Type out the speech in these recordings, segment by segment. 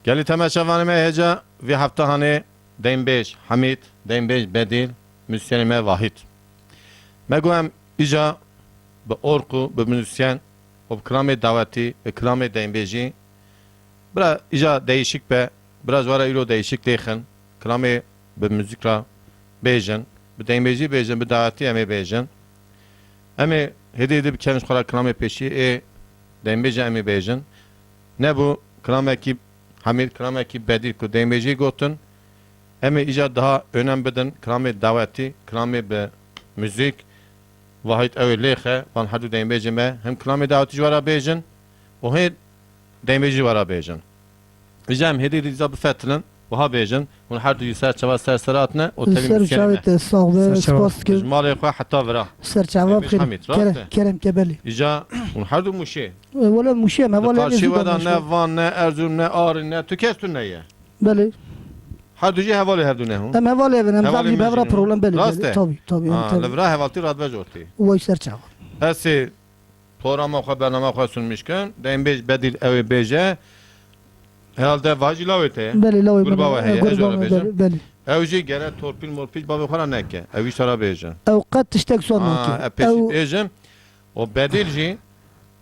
گلی تماشاوانه می هجا وی هفته هانه دیم بیش حمید دیم بیش بدیل موسیقی می واحد مگویم ایجا به اورکو به موسیقی و کلام دعوتی به کلام دیم بیجی برا ایجا değişik به برا زوارا ایلو değişik دیخن کلام به موسیقی را بیجن به دیم بیجی بیجن به دعوتی امی بیجن امی هدیه دی بکنش خورا کلام پیشی دیم بیجی امی بیجن نه بو کلام کی Hamid krameki bedir ku demeci gotun. Emi icat daha önem beden krami daveti, krami be müzik. Vahit evi lehe van hadu demeci me. Hem krami daveti jvara bejin. O he demeci jvara bejin. İcam hedi diza bu fetlen. Vaha bejin. Hun hadu yusar çava serseratne. O telim سرچاوت صاحب سپاس که Jmali khoa hatta vera. سرچاوت خیر کرم کبلی İca hun hadu muşe. ولی مشه موال Karşı vada ne van ne Erzurum ne Ağrı ne Tükestün ne ye. بله Haduji hevali her dune hu. ام حواله بنم حواله زبی ببرا مجنون. پرولم بله راسته؟ طبی طبی Levra hevalti radve jorti. وای سرچاوت Hesi programa xwe bername xwe sunmişkin. Deyim bej bedil evi beje. Herhalde vacı lavete. بله لوی Gurba ve heye. Ejora بله bejin. بله Evji gere torpil morpil babı xwe neke. Evi şara bejin. او قد تشتاق صور Ha, ماكي epeşit او bejim. O bedilci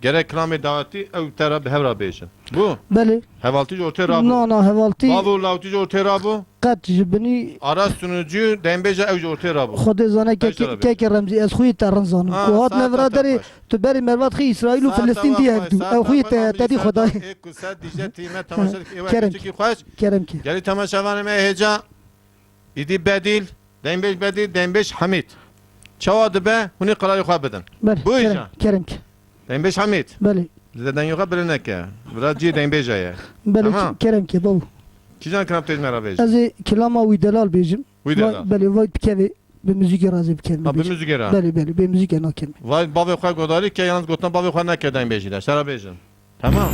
gerek krami davati ev tera behevra bejin. Bu بله hevalti jorti نا rabu. نا حوالتی Babu lavti jorti rabu. قد جبنی Ara sunucu deyim beje ev jorti rabu. خود زانه که که رمزی از خوی ترن زانم آه، کوهات ساعت نورا داری تفاش. تو بری مروت خی اسرائیل و فلسطین دی هدو او خوی تدی خدای Kerem. کرم کی Geli temaşavanı me heca. İdi bedil. Dembeş bedil. Dembeş Hamid. Çavadı be. Huni kararı khwa bedin. بله Bu کرم işe. کرم کی Dembeş Hamid. بله Zeden yoka bilineke. Biraz ci dembeş aya. بله تمام. کرم کی بابو Kijan kanap tez mera bej. از کلاما وی دلال بیجم Uy dela. بله وای بکوی به موزیک راضی بکن Ha bir müzik era. بله بله به موزیک ناکن Vay bavê xwe godari ke yalnız gotan bavê xwe neke dembeşi de. Şera bejin. Tamam.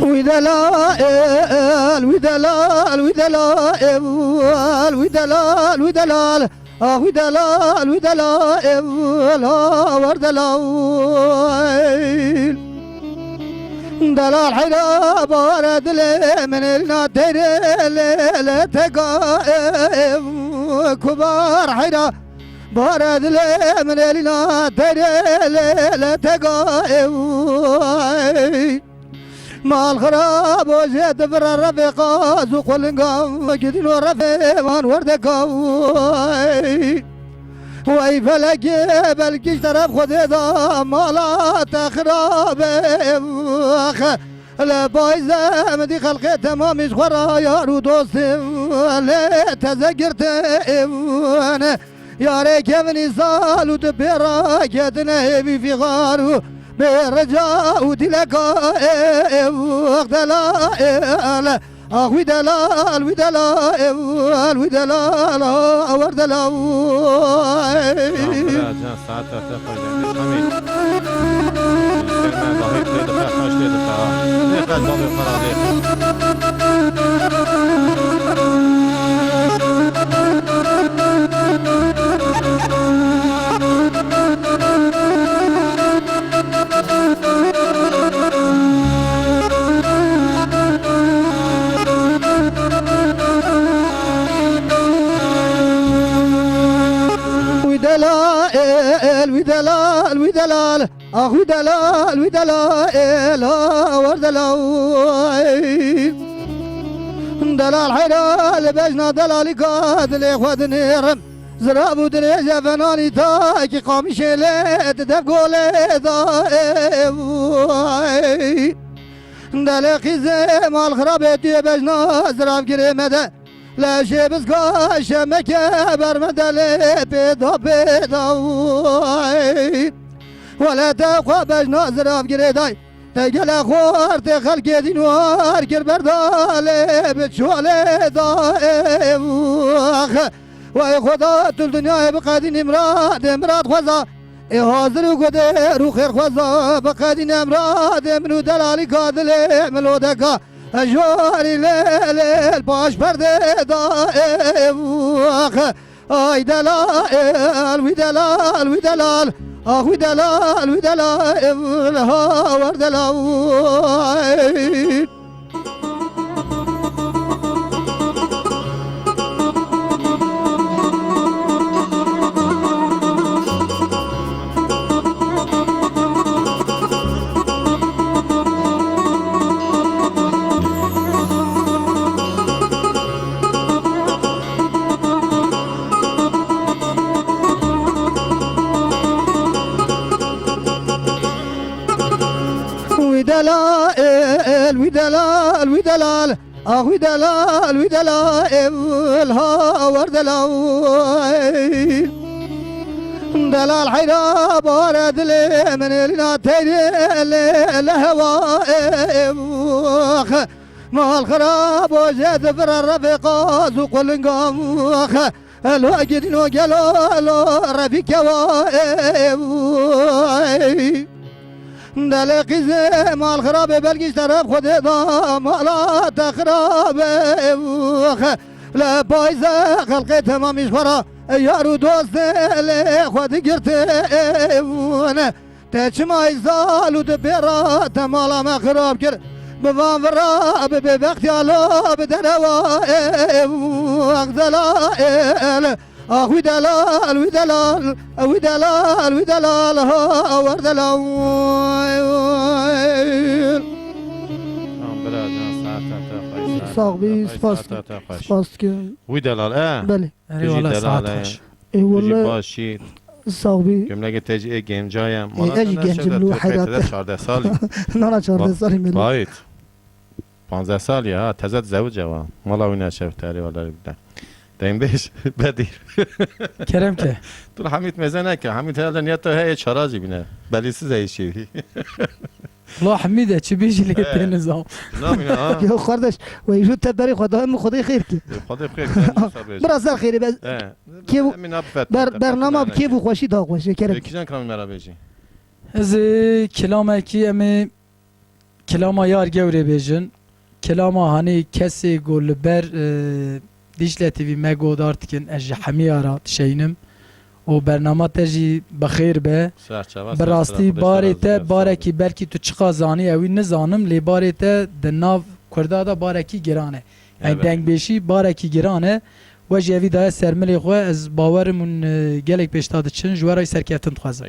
وی دلال وی دلال وی دلال وی دلال وی دلال آه وی دلال وی دلال ور دلال دلال حيلا بارد من النادر لا تقائم كبار حيلا بارد من النادر لا تقائم مال خراب وجد بر الرفقة زوق القام قدين ورفيمان وردقا وي فلك بلكش طرف خد دا مالات خراب لا بايزة مدي خلقي تمام مش خورا يارو دوستم لا تذكرت انا يا ريك ابني صال ودبيرا كدنا هبي في غارو برجاء ودلقاء وقت لا وي دلال وي دلال وي دلال اور دلال Saat Hamid. Sermen dahil dedi kaç dedi ta. Ne kadar bavê xwe radê. وي دلال وي دلال وي دلال وي دلال وي دلال اور دلال دلال حلال بجنا دلالي قاد لي خود نيرم زراب و درجه فنانی تا که قامی شلت دف گوله دای دل خیزه مال خرابه توی بجنا زراب گیره مده لشه بزگاه شمکه برمدل پیدا پیدا ولا تخوا بجنا زراب گیره دای تگل خورت خلق دینوار کر برداله بچوله دای وای خدا تو دنیا بقدین امراد خوزا ای حاضر و گده رو خیر خوزا بقدین امراد منو دلالی کادل ملودکا اجواری لیل باش پرده آی دلال وی دلال وی دلال آخ وی دلال وی دلال ها ور دلال دلال وی دلال وی دلال آخ وی دلال وی دلال ها ور دلال دلال حیرا بار دل من لنا تیری لهوا مال خراب و زد فر الرفقا زوق الانقام لو اجدين وقالوا لو رفيق دلقي زي مال خراب بلقيش طرف خد دا مالا تخراب لا بايزة خلقي تمام يشفرا يارو دوست لي خد قرت تاچ ما يزالو دبيرا تمالا ما خراب كر بفان فرا ببختي على بدنوا اغدلال اخوي دلال وي دلال وي دلال وي دلال ور دلال صاحبي سپاس که وي دلال بله تجي دلال اي والله باشي صاحبي جمله تجي جيم جايم اجي جنب حيرات 14 سالي نه 14 سالي من بايت 15 سالي ها تزت زوجة مالا وينا شفتاري ولا بدا دايم بيش بدير کرم که طول حميد ميزانك حميد هذا نيته هي شراجي بنا بليس زي شيء الله حمیده چی بیشی لیت نظام نعم ها يا خردش ويجود تبري خدای خیر کی خدا بخير برازر خیره بس كيف برنامه كيف خوشی دا خوشی کرد کیجان کام مرا بيجي از کلامه کی امی کلاما یار گوره بیجن کلاما هنی کسی گل بر دیجله تیوی مگو دارتکن اج حمیارا تشینم و برنامه تجی بخیر به براستی بارته بارکی بلکی تو چقا زانی اوی نزانم لی بارته دناو کرده دا بارکی گرانه یعنی دنگ بیشی بارکی گرانه و جوی دا سرملی خواه از باورمون گلک پیشتاده چن جوارای سرکتن خوازم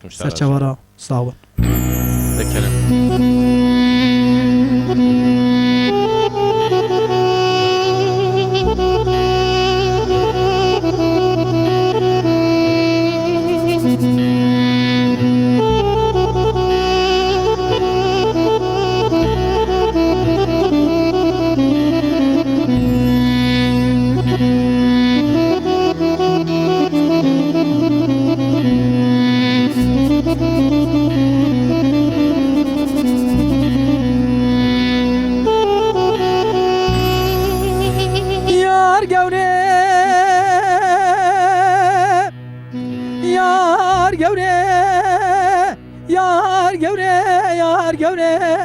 سرچوارا ساون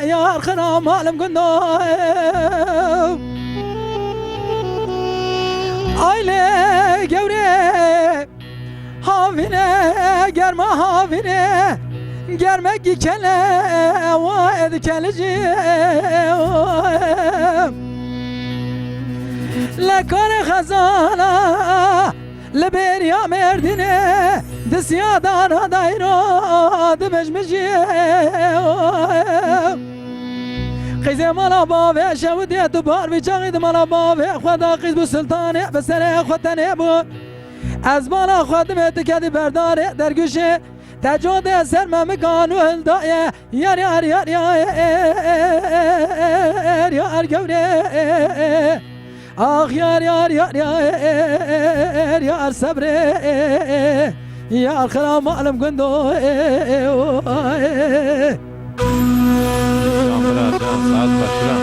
یار خرام عالم گندو آیله گوره هاوینه گرما هاوینه گرمگی کله واید کلجی لکار خزانه لبریا مردینه دسیا دانا دایرو دمجمجی قیزه مالا باوه شودی تو بار بی چاقید مالا باوه خدا قیز بو سلطانه بسره خودتنه بو از مالا خودمت کدی برداره در گوشه تجاد سر ممکانو هلدایه یار یار یار یار یار گوره آخ یار یار یار یار یار صبره یار خرام عالم گندو Can biraz can saat başına.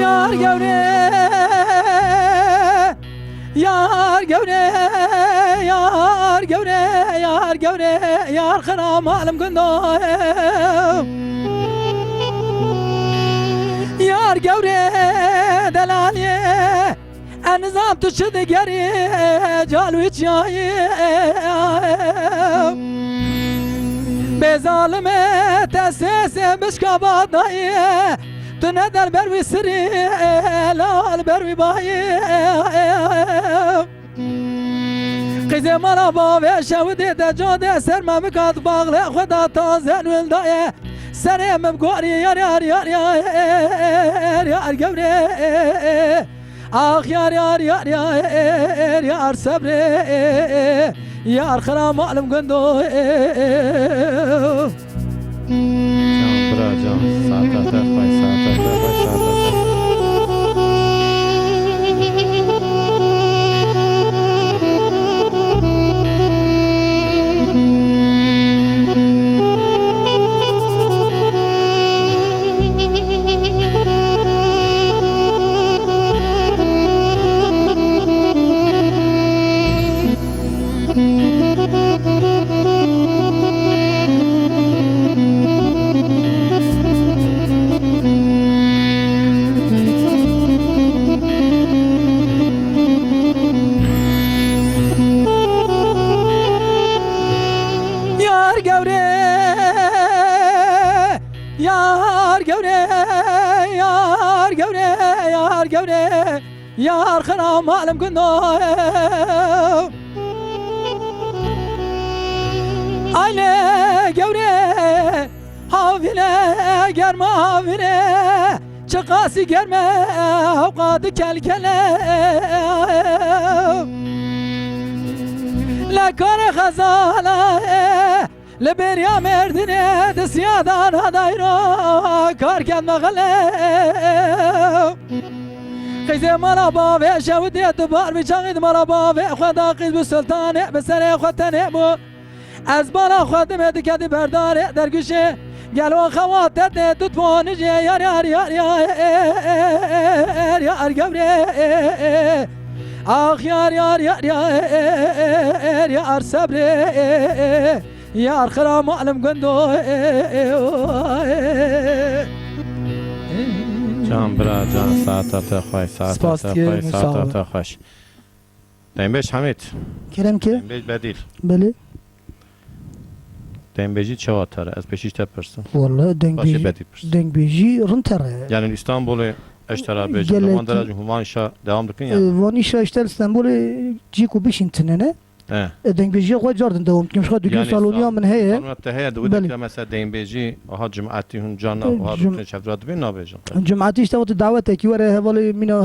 Yar gevre Yar gevre Yar gevre Yar gevre Yar kharam alim gundo Yar gevre Delaliye Enzam tuşud geri Calviç yayi Bezalime tesese bişkabat dayı تو ندر بروی سری لال بروی بایی قیزه مالا باوه شودی تجاده سر ممکات باغله خدا تازه نولدایه سری مبگوری یار یار یار یار یار گوره آخ یار یار یار یار یار صبره یار خرام معلم گندو Can biraz can saat atar bay saat atar bay saat atar. Yar gevre Yar gevre Yar gevre Yar gevre Yar kharam alim gundo Aile gevre Havine germe havine Çıkası germe Havkadı kelkele لکار خزاله لبریا مردنه دسیادان هدایرا کار کن مغله قیزه مالا باوه شودی اتبار بیچاقید مالا باوه خدا قیز بو سلطانه بسر خودتنه بو از بالا خودم ادکدی برداره در گوشه گلو خواتت توت پانجه یار یار یار یار یار گوره آخ یار یار یار یار یار صبره یار خرام عالم گندو Can biraz can saat atar bay saat Spas atar diye bay saat müsaade. atar baş. Dembeş Hamit. کرم که Dembeş Bedil. بله Dembeci çavatar az peşiş tepersin. والله دنگ Başı بیجی Bedil pırsı. دنگ بیجی رنتره Yani İstanbul'u eştera beş. Geleti- Mandara Humanşa devam dükün ya. وانی شاشتر استانبول جیکو بشین تننه He. دنگ بیجی خود جاردن دوم کم شخص دکان Yani سالونیا من هیه Sanat heye de Bəli. udukla mesela Dembeci aha cemaati hun canna aha Cum- rutun şefrat bin nabejin. جمعاتی اشتغلت دعوت کی وره حوالی مینا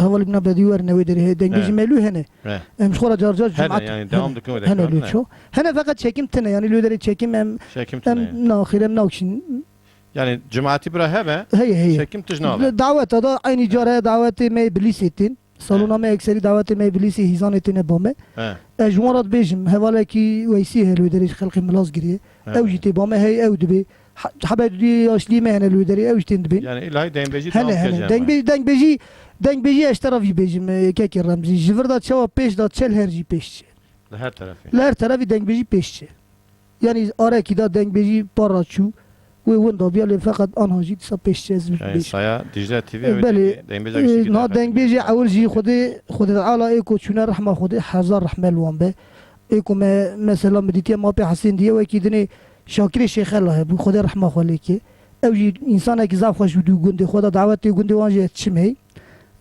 حوالی مینا بدی ور نوی داری دنگ بیجی ملو هنه He. مش خورا جارجار Hele جمعات yani devam dükün ve هنه لو de. شو هنه فقط çekim تنه yani لو داری çekim em Şekim em tüne. ناخیرم ناوکشین Yani cemaati bira hebe. هي هي Şekim tüjnabe. دعوت هذا عيني جاره دعوت ما ابليس ettin salona ما اکثری دعوت ما ابليس هیزان ettin بامه He. اجوارات بيجم هوالا كي ويسي هلو دريش خلق ملاز گریه He. او جيتي بامه هي او دبي حبدي أشلي مهنة لودري أو شتين دبين Yani ilahi dengbeci tam هلا kecem. هلا دنگ بيجي اشترافي بيجم كيكي رمزي جفردا تشوا بيش دا تشل هرجي بيش Her tarafı. لا طرفي دنگ بيجي بيش يعني أراكي دا دنگ بيجي باراتشو وين دا بيالي فقط أنا جيت سا بيش Yani بيش saya Dicle TV بله dengbeci نا دنگ بيجي أول جي خدي تعالى إيكو شونا رحمة خدي حزار رحمة الوان به إيكو مثلا مديتيا ما بي حسين ديه وكيدني شاكري شيخ الله بو خدي رحمة خليكي أو جي إنسان كي زاف خوش ودو جندي خدا دعوتي جندي وانجي تشمهي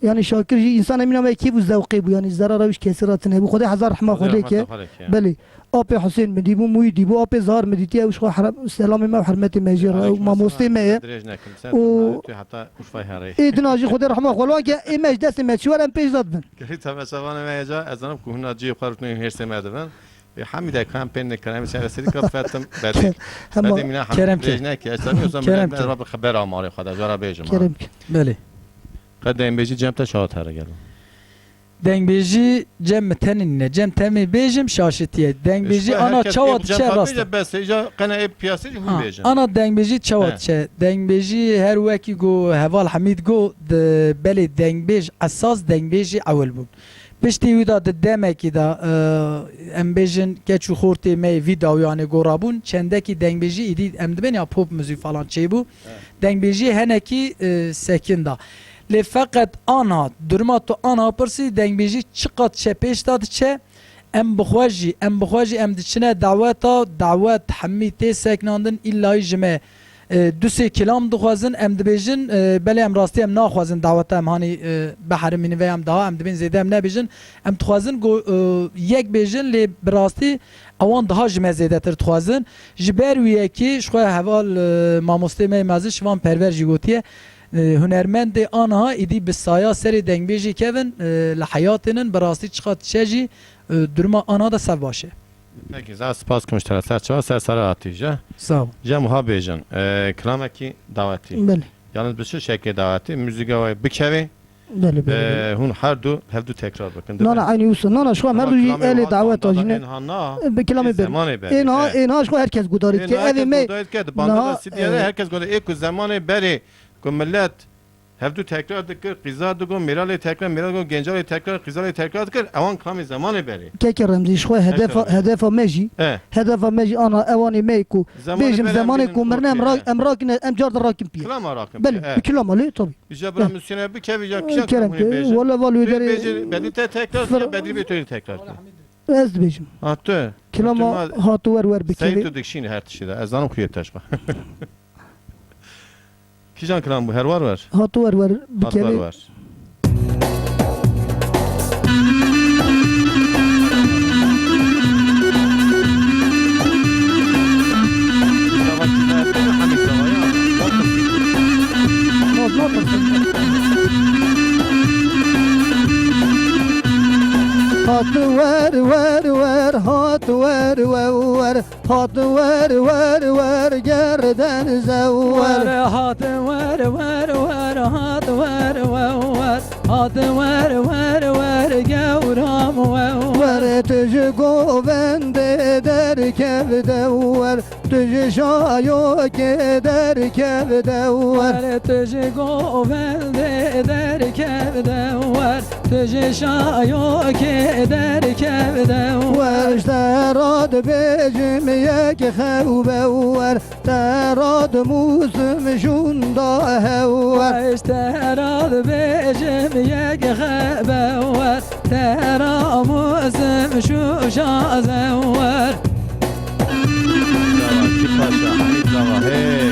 يعني شاكر جي إنسان أمينا ما يكيب الزوقي بو يعني الزرارة وش كسرات نبو خدي حزار رحمة خليكي بله آب حسين مديبو موي ديبو آب زهر مديتيا وش خو حرم سلام ما وحرمتي ماجر وما موستي ما و hatta Urfa'yı harayı. إدناجي خدي رحمة خلاك إيماج دست ما شو أنا بيج ضد Gerçi mesafane meyaca ezanım kuhuna cihip karutunu hersemedi ben. Hamide kampanya kanemi çevresini kapattım. Bedi هم mina Kerem hamide ki. ne ki? Estağfurullah. Kerem Ben ki. Rabbi haber amari kadar zara bejim. كريم بله Kad dengbeci cemte şahat hara geldim. دنگبیجی جم تنینه جم تمی بیجم شاشتیه دنگبیجی آنا چواد چه راست بس ایجا قناه پیاسی هم بیجم. آنا دنگبیجی چواد چه دنگبیجی هر وکی گو هوال حمید گو بله دنگبیج اساس دنگبیجی اول بود پشتی ویدا دمکی دا ام بیجن کچو خورتی می ویداو یعنی گورابون چندکی دنگبیجی ایدید ام دبن یا پوپ موزیک فلان چی بو دنگبیجی هنکی سکن دا لی فقط آنها درما تو آنها پرسی دنگبیجی چقدر چه پیش داد چه ام بخواجی ام دچنه دعوت حمی تی سکناندن ایلای جمع دو سه کلام دخوازن ام دبیجن بله ام راستی ام ناخوازن دعوت ام هانی بحرمینی و ام daha ام دبین زیده ام نبیجن ام تخوازن یک بیجن لی براستی اوان daha جمع زیده تر تخوازن جبر ویه کی شخواه حوال ماموسته می مازش شوان پرور جیگوتیه هنرمند آنها ایدی به سایه سری دنگبیجی کهون لحیاتنن براستی چقدر چجی درما آنها da sev باشه Peki za spas kmıştara serçava sersara atıyca. sağ ol Ja muha bejin. Klamaki davati. بله Yalnız bir şey şekli davati. Müzik havayı bikevi. بله بله Hun her du tekrar bakın. نانا عيني وصل نانا شو مردو جي آلي دعوات واجنة بكلامي بر إنها شو هركز قدارت كي أذي مي herkes göre ilk zamanı beri millet hevdu tekrar dikir, qizar dugun, mirali tekrar, gencali tekrar, qizali tekrar dikir, avan kami zamanı beri. كيك رمزي شو هدفا ماجي هدفا ماجي أنا أواني ميكو بيجم زمانكو مرنا أمراكن أمجار راكن بيه Klama rakım. بله بكلام عليه طبي İcabra müsyene bir kevi ya kişak كلام kami bejin. ولا والو يدري Bedi tekrar, bedri bir töri tekrar. أز بيجم Attı. كلام هاتو ور Sayın بكلي tutuk şini her tişide. Ezanım kuyet taşma. Kijan kılan bu her var. هاتو ور Hatlar بكلي var. هات ور هات ور گردن زور هات ور گورام ور تج گوبند در کب دور تج شایو که در کب دور تج گوبند در کب دور تج شایو که در کب دور اشتراد بجم یک خوبه ور تراد موسم شوندا هور اشتراد بجم یک خوبه ور ترا موسم شوشا زور Paşa, Hamit Zava, hey.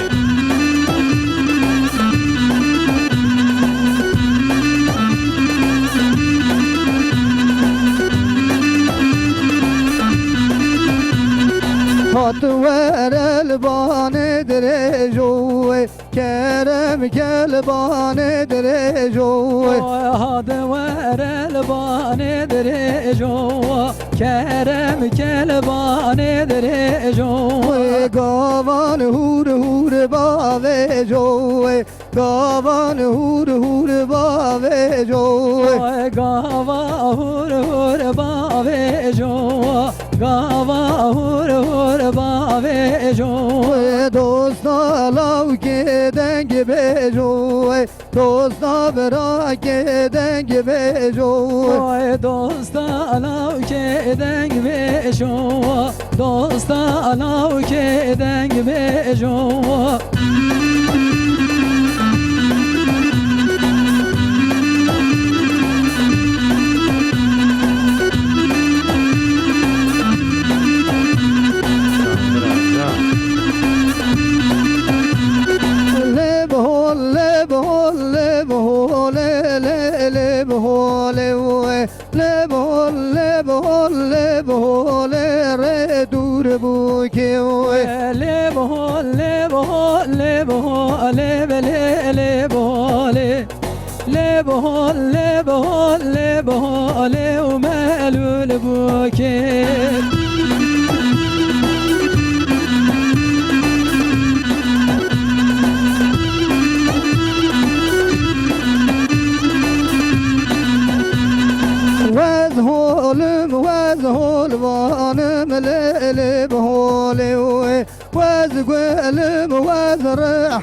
هات ور البان درجوه کرم کلبان درجوه هات ور البان درجوه کرم کلبان درجوه گاوان هور باوه جوه گاوان هور باوه جوه گاوا هور باوه جوه گاوا هور باوه جوه دوستا لاو که دنگ بیجوی دوستا برا که دنگ بیجوی وای دوستا علاو که دنگ بشو دوستا علاو که دنگ بشو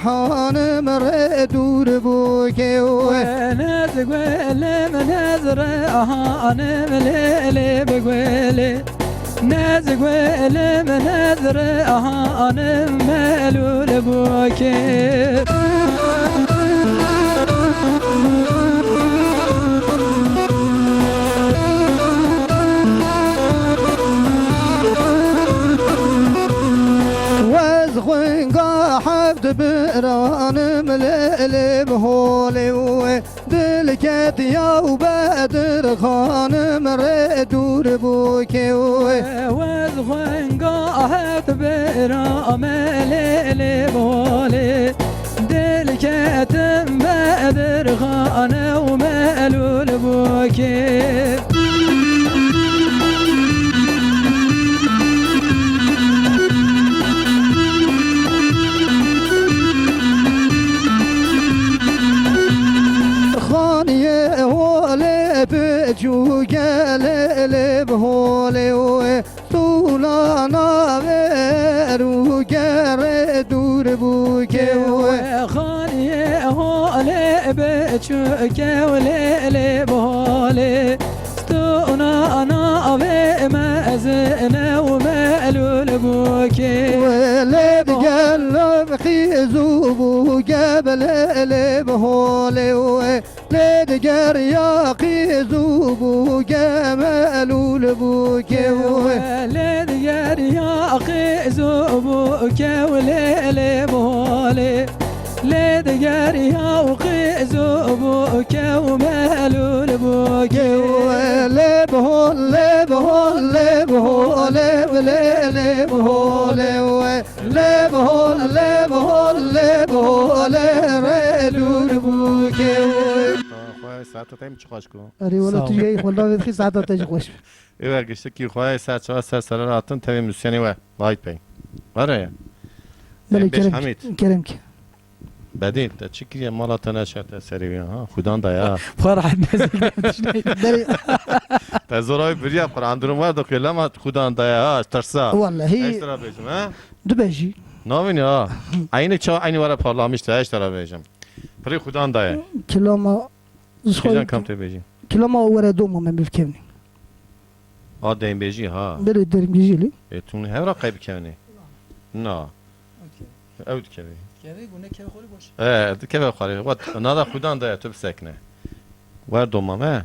حانم ردور بوكي نزقل منزر حانم ليلي بقولي نزقل منزر حانم ملول بوكي برانم ليلي بهولي دلكت يا وبدر خانم ردور بوكي وذخن قاعد برام ليلي بهولي دلكت بدر خانم ملول بوكي بجو قال بهولي طولانا بيرو قر دور بوكي خاني هولي بجو قال بهولي طولانا انا بمزنا ومالول بوكي ولد قلب خيزو بو قبل بهولي لدقر يا قيزو بو جمالول بوكي لدقر يا قيزو بوكي وليلي بولي لدقر يا قيزو بوكي ومالول بوكي لبهول لبهول لبهول لبهول لبهول لبهول لبهول ردور بوكي ساعت تایم چخواش کن اری ولی تو یه خدا بخی ساعت تاج خوش ایوه گشته کی خواه ساعت چهار سر سر راتن تاوی موسیانی و واید پی آره بله بیش کرم حمید کرم که بدین تا چی کریه مالا تنشت سری بیان ها خودان دایا فرح نزل تا زورای بریا پر اندرون ورد که لما خودان دایا ترسا والله ایش ترا بیجم ها دو بجی نامینی ها اینه چا اینی وره پارلامیش تا ایش ترا بیجم پری خودان دایا کلام چیزان کم تی بیجی کلام وره دوم من بفکرنی ها دیم بیجی ها بله دریم بیجیلی تون هورا قیب کنی نه اود کنی گره گونه که خوری باشه که بخوری وقت نادا خودان دایا تو بسکنه ور دومامه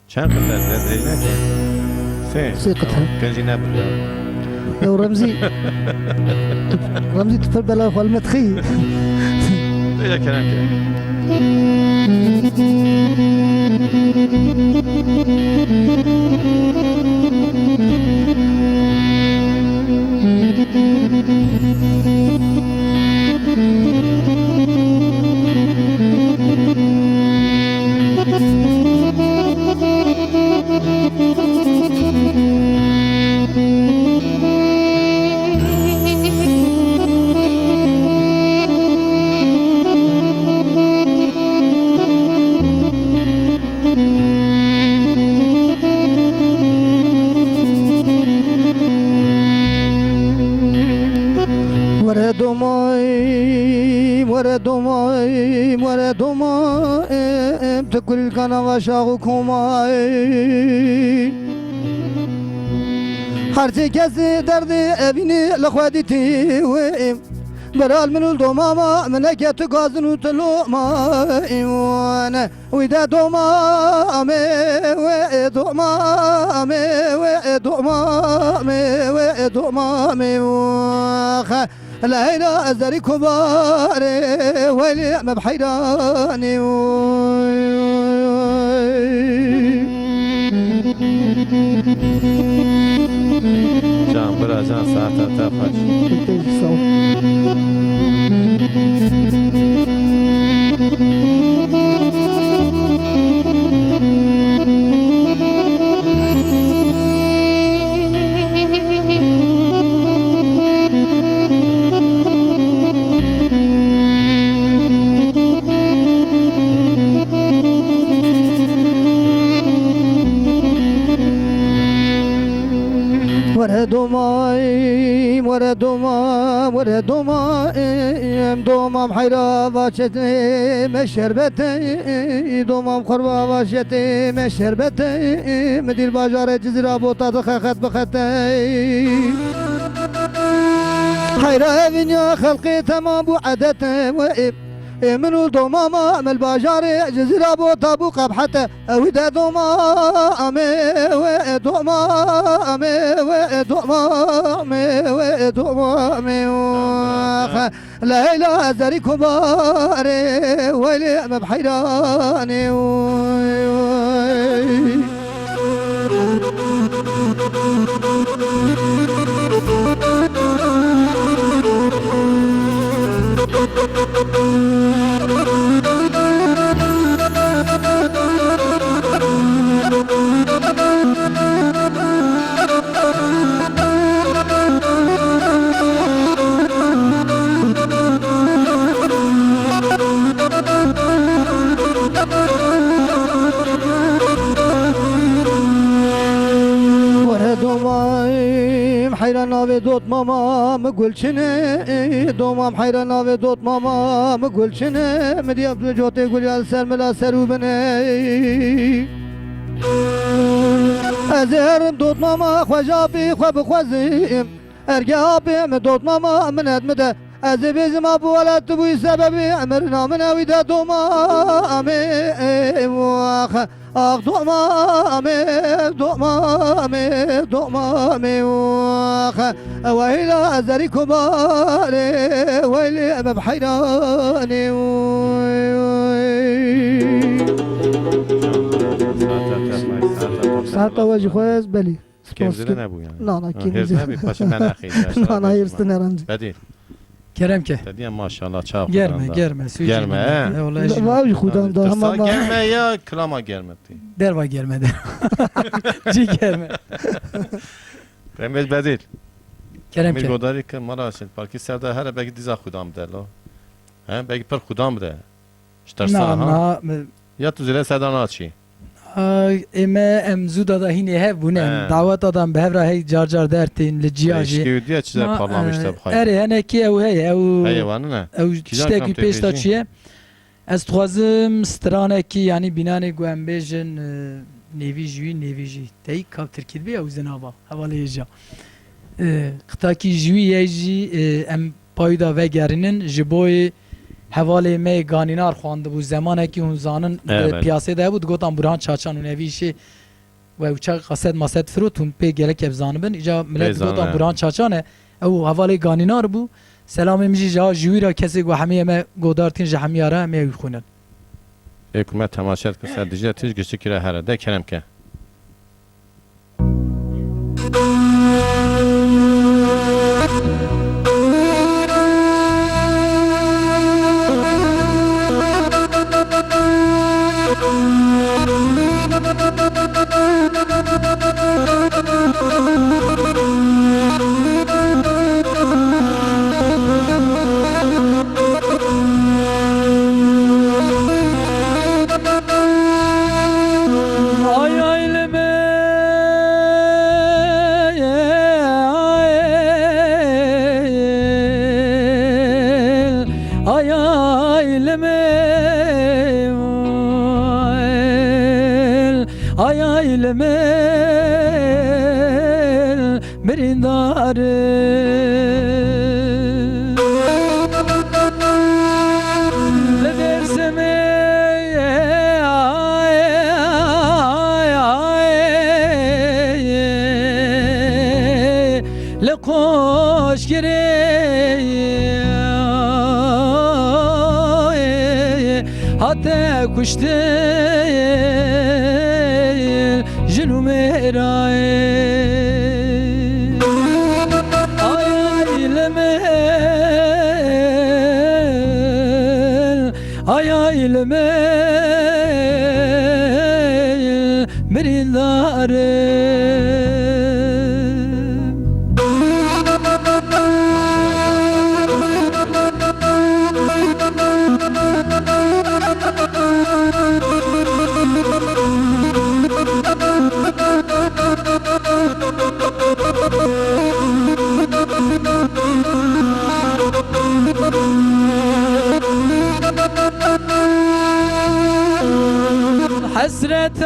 چند قطعه زدی نکن سه قطعه کنجی نبود لو رمزي رمزي تفر بلا خال متخي دیگه کنم که وردومايم وردومايم تكل الكنا وشاغكومايم هرچی کسی درد ابینی لخوادی تیویم برال منو دوماما منکه تو گازنو تلو ما ایوانه ویده دومامه و دومامه و دومامه و دومامه وخه ليلى أزري كباري ويلي مبحيراني Can bıracan saate tapaç. وردومايم وردومام وردومايم دومام حيرا باشتي مشربتي دومام خربا باشتي مشربتي مدير باجار جزيرة بوتا دخخت بختي حيرا بنيا خلقي تمام بوعدت وإب منو دوماما من الباجار جزيرة بوتا بو قبحته ودا دومامي ودومامي ودومامي ودومامي ليلى زري كباري ويلي مبحيراني دومام حيرانا بدوت ماما مقول شنو دومام حيرانا بدوت ماما مقول شنو مدي ابو جوتي يقول يا سلملا سروبني ازهرم دوت ماما خجابي خب خوزيم ارجابي مدوت ماما من ادمده از بیزم ابو ولد بوی سببی امرنا من ویدا دومامه واخ آخ دومامه دومامه دومامه واخ ویلا زری کباره ویلی ببحیرانه ساعت واجی خوز بلی Kemzile ne bu yani? Nana Kemzile. Herzine bir paşa ben akıyım. Nana hırslı nerancı. Bedil. Kerem ke. Dediğim maşallah çağ Germe germe. Germe he. Vallahi xudan da Kısa ama gelme ya klama gelmedi. Derva germe der. Ci germe. Remez Bedil. Kerem Mir ke. godari ki maraşin. Parki sevda her belki diza kudam der lo. He belki per kudam de. İşte Na ha. na. Ya tu zile sedan açı. Eme em zuda da hine hev bune davet adam behevra hey car car dertin li ciyaji. Eşki diye çizer parlamıştı bu hayır. Eri hene ki ev hey ev Hayvanı ne? ev tiştekî pêş da çiye. Ez dixwazim stranekî yanî binanê ku em bêjin nêvî jî nêvî jî tey kav tirkî dibe ew zinava hevalê hêja. Qıtakî jî yê jî em payda vegerînin ji boî hevalê me ganînar xwandibû zemanekî hûn zanin piyasê de hebû digotan Burhan Çaçan û nevî işê ve uçak qaset maset firot hûn pê gelek ev zanibin îca millet digotan Burhan Çaçan e ew hevalê ganînar bû selamê min jî ji ji wî re kesê ku hemî me godartin ji hemîya re em ê wî xwînin. Hükümet temaşet ki ser dicle tiz güçlü kire here de kerem ke. aylemel ay aylemel berindarım le dersem le koş girey hatta kuş değil jinu meray ay aylemel berindarım hasret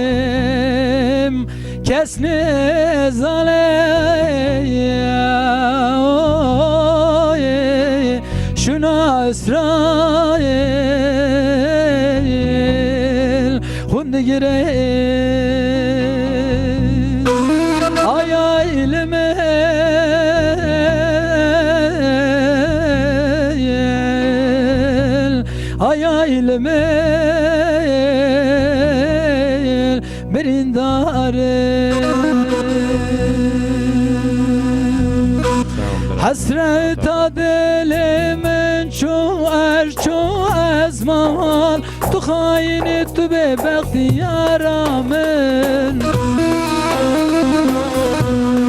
edileyim kesne zaley şuna İsrail hunde gireyim ay aylemel ay aylemel berindarım hasret adelemen çoğu ezman tu haini tu bebekti yaramın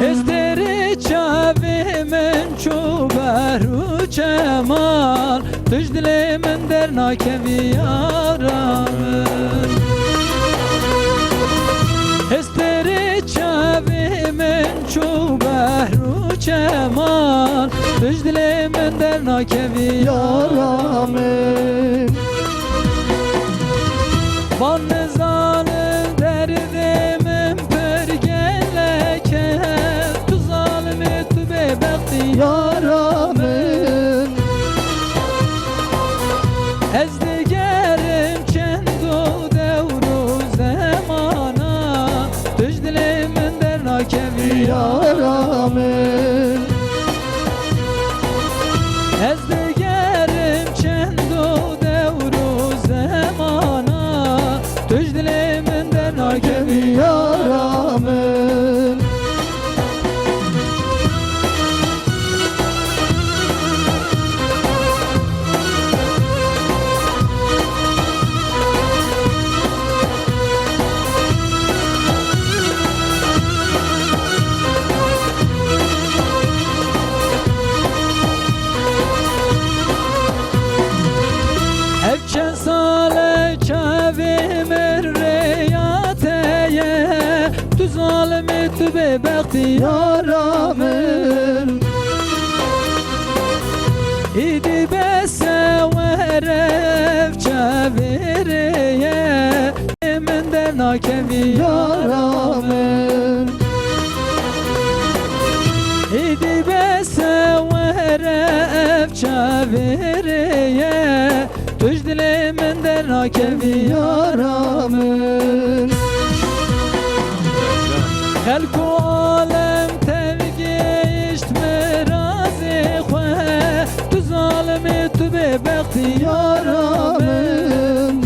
esteri çavimen çoğu beru çemal tüjdilimin dernakevi yaramın esteri çavimen çoğu beru çemal tüjdilimin dernakevi yaramın van zalim derdimin pergeleke tu zalimi tu bebekti yaramın ez digerim çendo devru zemana tüjdilimin dernakevi yaramın ez digerim çendo devru zemana tüjdilimin dernakevi yaramın Hepçen sale çavimir reyateye tu zalimi tu bebekti yaramın İdi beseverev çaviriye min dernakevi yaramın İdi beseverev çaviriye tüjdilimin dernakevi yaramın Helku alem tevgi işt merazi khwe tu zalimi tu bebekti yaramın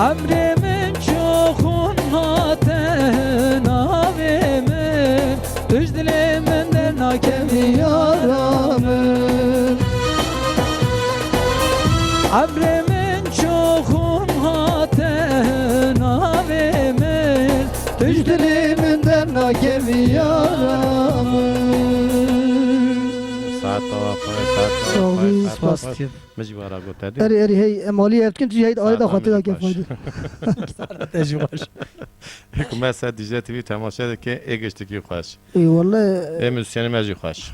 Amrimin çoğun haten avimin tüjdilimin dernakevi yaramın Amrimin çoğun haten avimin tüjdilimin dernakevi yaramın Saat tava صافی سپاس دیگه مجبورا گوت اری اری هی مالی افتکن چی هید آیدا خاطر دا که فایده تجربهش حکومت سر دیجه تیوی تماشا ده که اگشتکی خوش ای والله ای موسیقی مجی خوش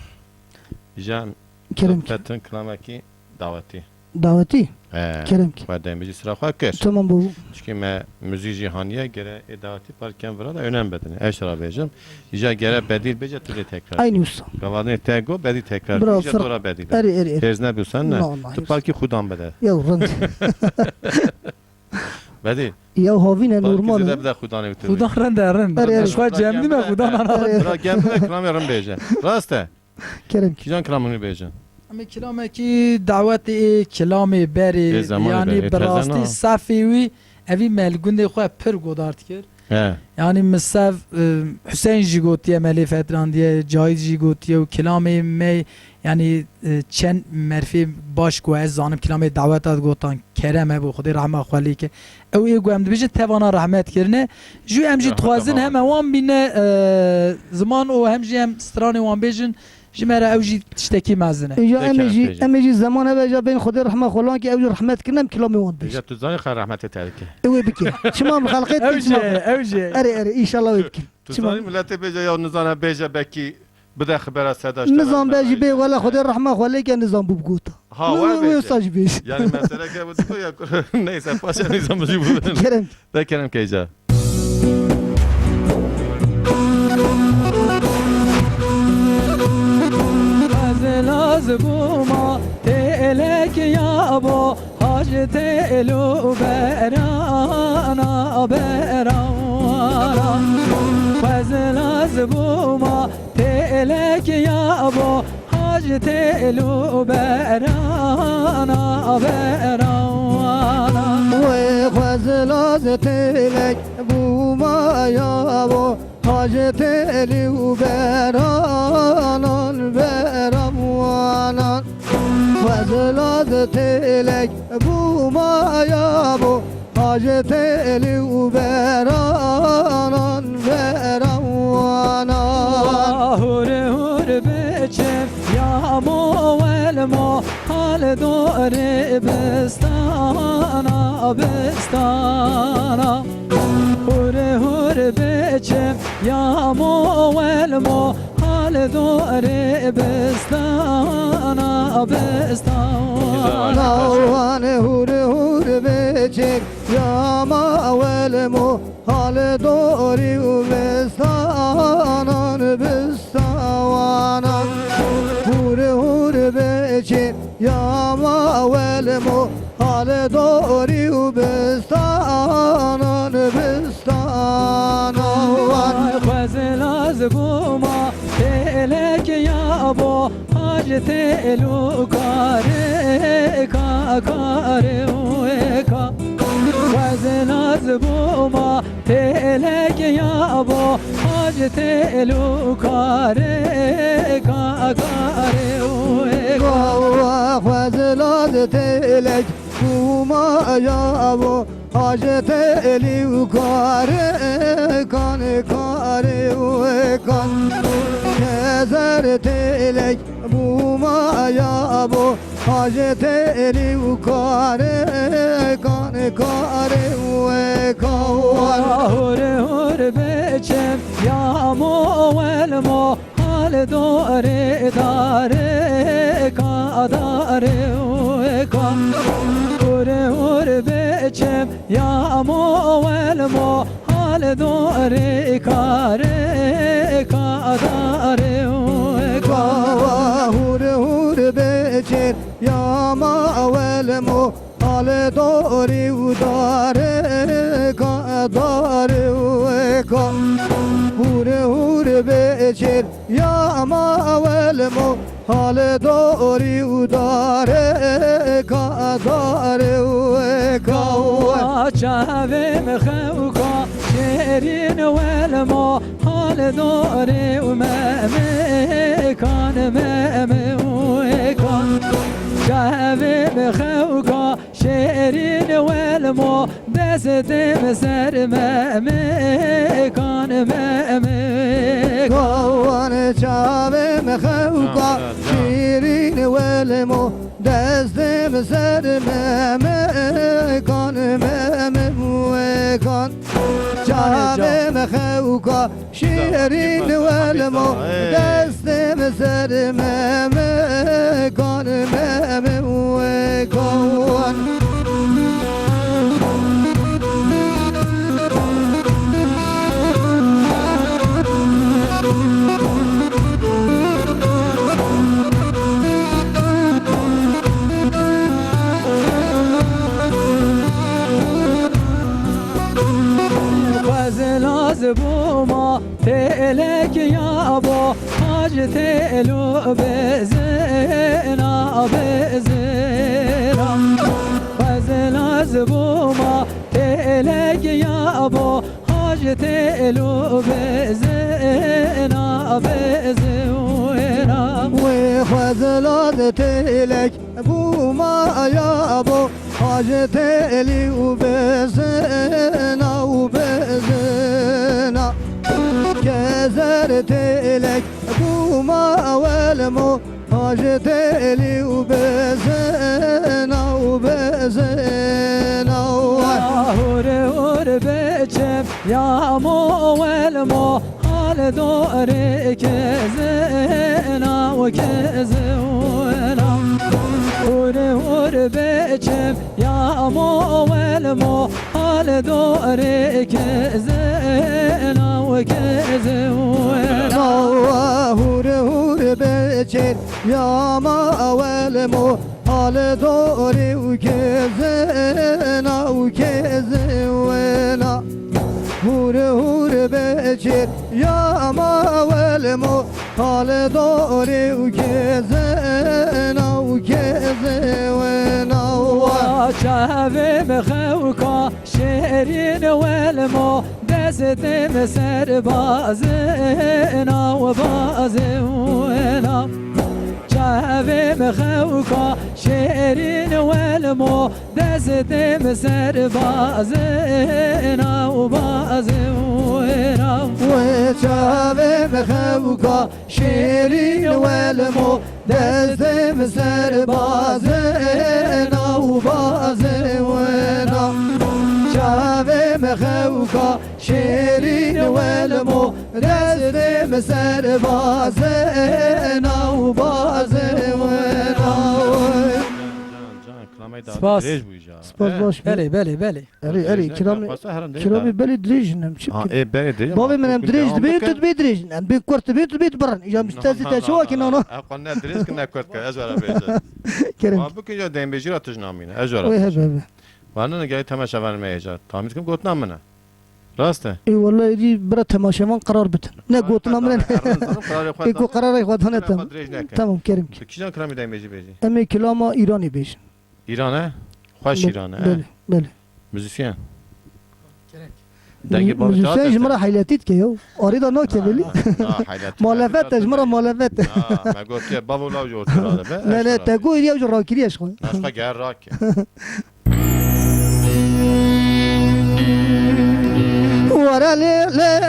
جام کرم کی فتن کلامکی دعوتی دعوتی کرم کی و دیم بجی سرا خواه کر tamam bu çünkü me müzik cihaniye göre dağıtı parken vura da önem bedeni eşra bejim ija göre bedil beje türlü tekrar aynı usta gavadın tego bedi tekrar Bravo, ija Fırat. dora bedil eri eri eri tez ne bilsen ne Vallahi. tu parki xudan bede ya rınt bedil ya havine parki normal zede bede xudan evi خدا رند رند اری اری شوال جمدی من خدا نرند Bırak gelme kram yarım beje raste kerem ki kijan kramını beje اما کلامه کی دعوت کلامه بری ای زمان یعنی بری، براستی تزنا. صفی وی اوی ملگوند خواه پر گودارد کرد he یعنی مصف حسین جی گوتیه ملی فتران دیه جاید جی گوتیه و کلامه می یعنی چند مرفی باش گوه از زانم کلامه دعوتات گوتان کرمه بو خودی رحمه خوالی که او ایگو هم بیجه توانا رحمت کرنه جو هم جی رحمت توازن الله. هم وان بینه زمان و هم جی هم ستران وان بیجن جمره او جی تشتکی مزنه اینجا Peki, peki. امیجی زمانه بجا بین خود رحمه خلان که اوجی رحمت کنم کلامی وان بیش beje tu zani khar rahmet terke اوی بکی چما مخلقیت اوجه اوجه اری اری انشالله اوی بکی tu چما zani millete beje ya nizana beje beki bide خبر سداش نظام بجی بی ولا خود رحمه خالی که نظام ببگوتا Ha, var اوی beje. ساج بیش Yani mesele ki bu diyor ya neyse paşa nizamcı bu. کرم Da Kerem Keyca. از بوما تلک یا بو حاج تلو برانا برانا فزل از بوما تلک یا بو حاج تلو برانا برانا وی خزلاز تلک بو ما یا بو حاجت الیو برانان براموانان خزلاز تلک بو ما یا بو حاجت الیو برانان براموانان هور هور بچم یا مو والمو حال دور بستانا بستانا هور هور بچم یا مو والمو حال دور بستانا بستانا نوان هور هور بچک یا ما ولمو حال دوری و بستانان بستانان هور هور بچک یا ما ولمو حال دوری و بستانان بستانان خزل از بوما تلک یا بو حاج تلو کاره کاره کا خزل از بوما تلک یا بو حاج تلو کاره کاره خزلات تلک بوما یا بو حاجت الی و کاره کان کاره و کان نظر تلک بوما یا بو حاجت الی و کاره کان کاره و کان هور هور بچم یا مو والمو حال دور داره کا داره کن هور هور بچم یا مو والمو حال دور کاره کا داره هور هور بچر یا ما ولمو حال دوری و داره کا داره و کن هور هور بچر یا ما ولمو حال دوری و داره کا داره و کن چاویم خوکا شیرین والمو حال دوری و ممی کان ممی کان چاویم خوکا شیرین والمو دستم سر ممی کان ممی کن چاویم خوکا شیرین و ولمو دستم سرمه مکانم مکان جامم خوکا شیرین ولمو دستم سرمه مکانم مکان بوما تلك يا ابو حاج تلو بزنا بزنا غزل زبوما تلك يا ابو حاج تلو بزنا بزنا وخزلات تلك بوما يا ابو حاج تلو بزنا وبزنا كزرت لك بوما والمو حاجت لي وبزنا وبزنا هور هور بچم يا مو والمو حال دورك زنا وكزونا هور هور بچم يا مو والمو حال دورك زنا وكزونا هور هور بچر يا ما والمو حال دوري وكزنا وكزونا هور هور بچر يا ما والمو حال دوري وكزنا وكزونا شافي خوكا شيرين والمو دستم سر بازنا وبازونا شافي خوكا شيرين والمو دستم سر بازنا وبازونا وشافي خوكا شيرين والمو دستم سر بازنا وبازونا شافي مخوكا شيرين والمو دستم سر بازنا وبازونا سپاس. سپاس باش بله بله بله اری کرامی بلی دریجنم بابی منم دریج بیت بیت بی کورت بیت برن یا مستزی تشوا که نانا قلنا دريس كنا كرت كأجورا بيجا کرم ما بكون جا دين بيجي راتج نامينه أجورا وی هبه وانا نجاي تماشى فان ما يجا تاميت كم قلت نامنا راسته ای والله یی برا تماشا من قرار بتن نه گوتنا من ایکو قرار خود هنه تمام تمام کریم كيجان كلامي دين بيجي بيجي امی کلاما ایرانی بیش إيرانه خوش إيرانه بله بله موزيسيان دنگ بابا موزیسین جمرا حیلتیت که یو آریدا نو که بلی حيلات مالفت جمرا مالفت ما قلت يا بابا لا جو ترى نه نه تگو ایدیا جو راکریش خو نشقا قال راك ورا لي لي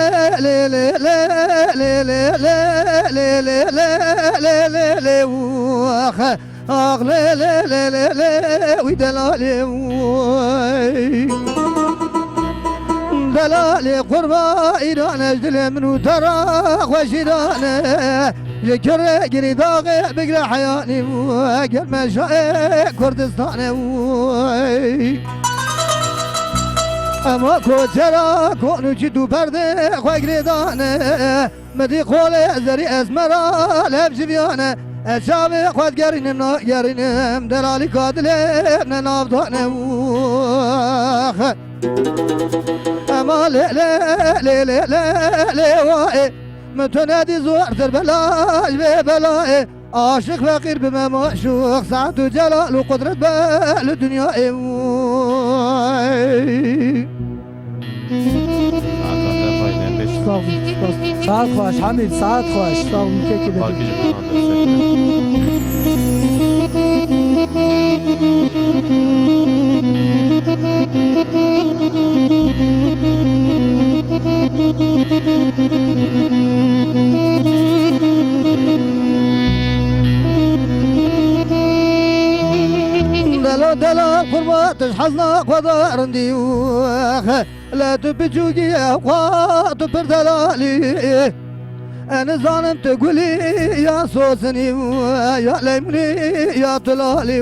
لي لي لي لي لي لي لي لي لي واخ اخ لي لي لي لي لي ويدلالي دلالي قربا ايران اجدل منو ترى خوش ايران يكر قري داغي بقرا حياني وقل مشاي كردستاني اما کوچرا کونو چی تو پرده خوگریدانه مدی خوله زری اسمرا لب جویانه اشاوی خود گرینم نا گرینم دلالی کادلم ننافدانه اما لی لی لی لی لی لی وای متندی زورتر بلاش به بلای عاشق فقیر به معشوق سعد و جلال و قدرت به دنیا ساعت خوش حمید ساعت خوش القربات حزنا قدرندي لا تبجوجي قوات بردلالي أنا ظالم تقولي يا صوصني يا ليمني يا طلالي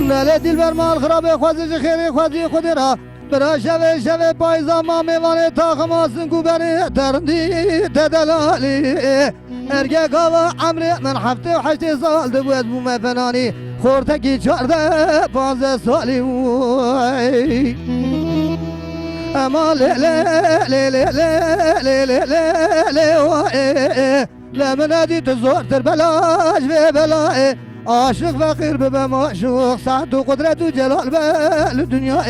لا دلبر مال خرابي خوازي خيري خوازي خدرا برا شوي شوي بايزا ما ميواني تا خماسن قبري ترندي تدلالي ارجع قوا عمري من حفتي وحشتي صال دبوز بو مفناني خورتكي چارده 15 سالي اما لي لي لي لي لي لي لي لا منادي تزور تربلاش ببلاي عاشق فقير ببا معشوق سعد وقدرة وجلال بالدنيا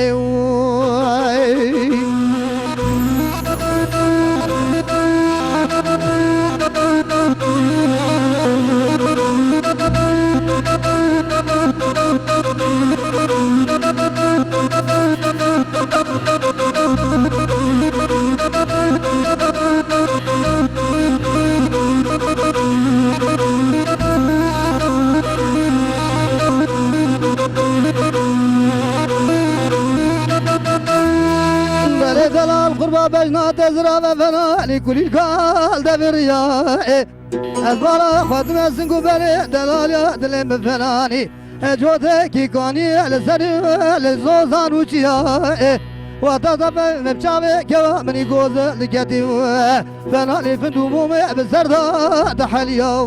دلال قربا بجنا تزرع وفناني كل القال دبريا أزبالا خدمة سنقو بري دلال يا دلم بفناني جوتكي كاني لسري لزوزان وشيا وتطب مبشامي كوا مني قوز لكتي فناني فندومومي بسردا تحليا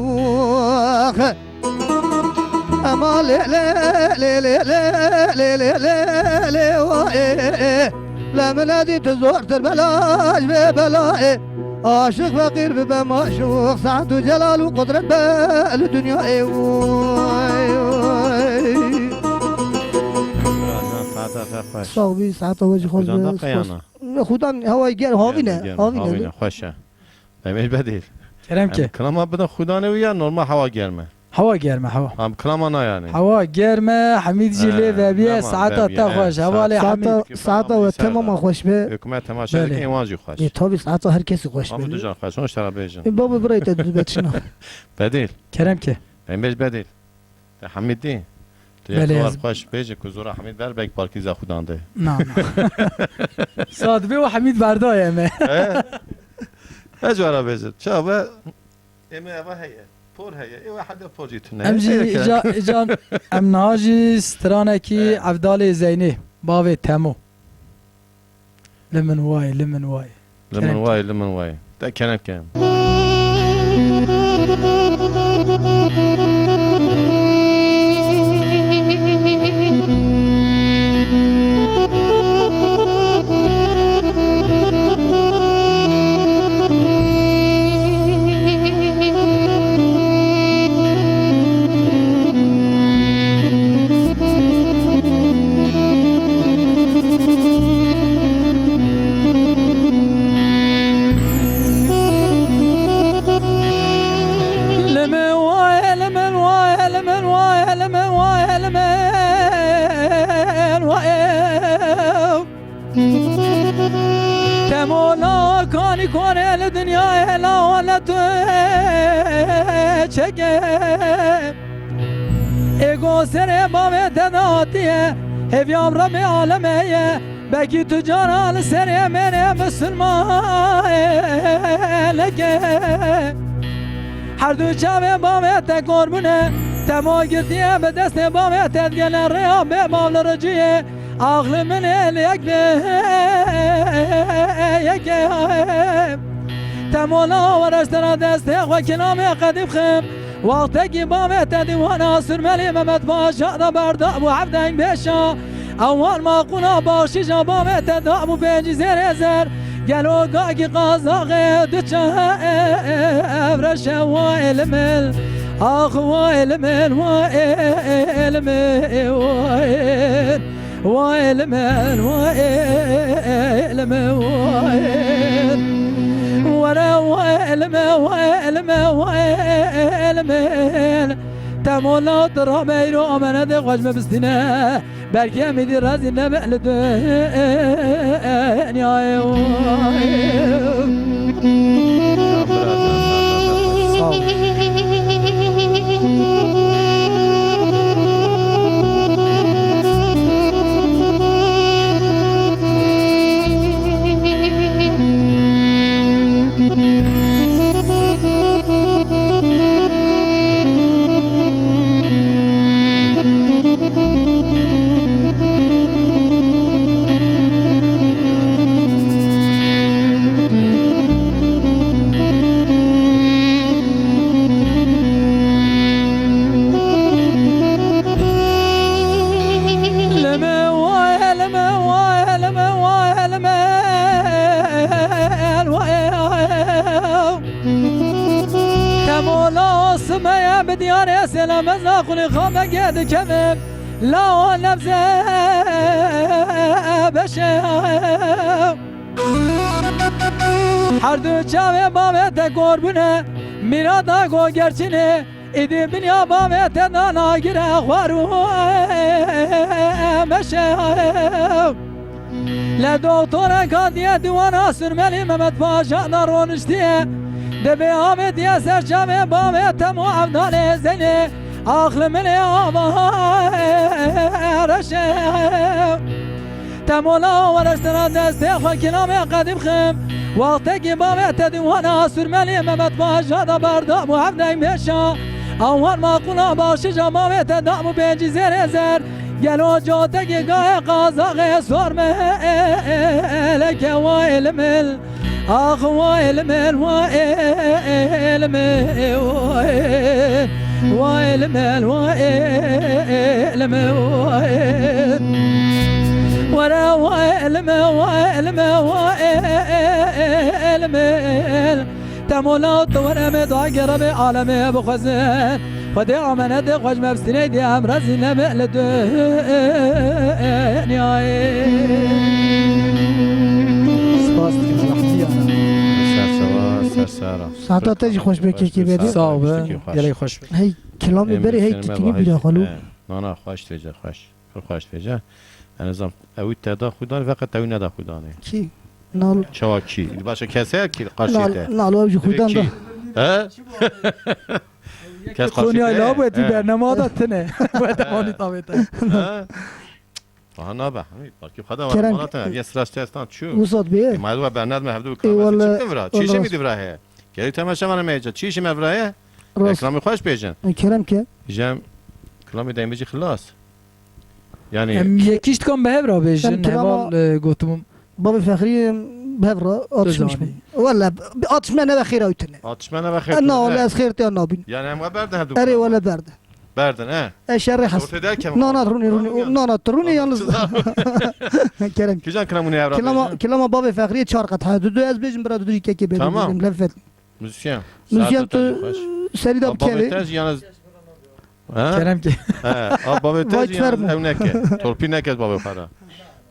أما لي لي لي لي لي لي لي لي لا منادي تزور تربلاش ببلاي عاشق فقير ببا معشوق سعد وجلال وقدرة بالدنيا صوبي ساعة وجه خوش خدا هوای گل هاوینه هاوینه خوشه نمیش بدیل کرم که کلام بدن خدا نه یا نورمال هوا گرمه هوا گرمه هوا هم کلام نه یعنی هوا گرمه حمید جلی و بیا ساعت تا خوش حواله حمید ساعت و تمام خوش به حکومت تماشا که ایوانجی خوش تابی ساعت هر کسی خوش به جان خوش اون اشترا بیجن بابا برای تدبیت شنو بدیل کرم که نمیش بدیل حمیدی تو یک بار خوش بیجه که زورا حمید بر بک پارکیزا خودانده نه صادبی و حمید بردای امه اجوارا بیجه چه و امه و هیه پور هیه ای واحد پور جیتونه امجی اجان امناجی سترانکی عبدال زینی باوی تمو لمن واي لمن واي لمن واي لمن واي ده كلام كام تمولا کانی کنه لدنیا لعنت چکه ایگو سر بام تداتیه هیوام رب عالمیه بکی تجاران سر من مسلمان لکه هر دو چاوه بام تقربونه تما گردیه به دست بام تدگل ریا به بام رجیه عقل من الیک یک تمولا ورشتنا دسته و کنام قدیم خم وقتی که بام تدیوانا سرملی ممت باشا دا برداب و عبدنگ بشا اول ما قنا باشی جا بام تدام و بینجی زیر زر گلو گاگی قازاقه دوچه افرشه و علمل آخ و علمل و علمل ويلمن ويلمن ورا ويلمن تمولا دراميرو من دغج مبستنا بركي مدي رازي نمل دنيا تمولا سمية بديار سلام زاقل خامة قد كمم لا نفسه بشم هر دو چاوه باوت قربونه میرادا گو گرچینه ایدی بنیا باوت دانا گره خوارو مشه لدکتر کادیه دیوانا سرملی محمد پاشا دارونشتیه دبی آمدیه سرچاوه باوت معبدال زینه آخل منی آبا رشه تمولا ورشتنا دسته خو کلام قدیم خم وقتی که باوت دیوانا سرملی محمد پاشا دا بردا محبدای میشا آوان ماقولا باشی جا باوت دامو بینجی زر زر گلو جاته که گاه قازاق سرمه لکه و علمل آخ و علمل و علمل و علمل و علمل ورا وعلم وعلم وعلم تمولات ورمت عقرب عالم بخزن خدي عمنت خوش مبسني دي امرز نمل دنيا سپاس سرسرا ساعتا تجي خوش بكي كي بدي صعبه يلي خوش هي كلام بري هي تكني بيدا خلو نه خوش تجا خوش تجا نظام اوی تدا خودان فقط اوی ندا خودانه چی نال چواکی باشه کسه کی قاشیته نال اوج خودان دا ها کس خونیا قاشیته لا بودی برنامه داتنه ودمانی تابته آها به همین که خدا کرم. ورمانات یه سرشته استان چو وصاد بيه مادو برنامه مهدو ای والا. کار چی والا. چیشی میدی براه گری تماشا من میجا چیشی مبراه راست کلامی خوش بیجن کرم که جم کلامی دایم بيجي خلاص يعني یکیش کم به هبرا بیشن من کلام- هوال گوتم بابا فخري بهفرا آتش مش بزاني. ولا آتش من بخير اوتنه آتشمنه بخیر انا ولا از خيرتي انا بين يعني هم برد هدو اري ولا برد بردن اشري حس صوت ده كم لا لا روني لا لا تروني يالنز كرم كيجان كلاموني يا كلام بابا فخري چهار قط حدود از بيجم براد دوی که بده تمام. لفت موزیسین موزیان تو سری داب بابا کلی تاج یalnız ها کرم که بابا تاج White Farm. yalnız ev neke torpil neke baba para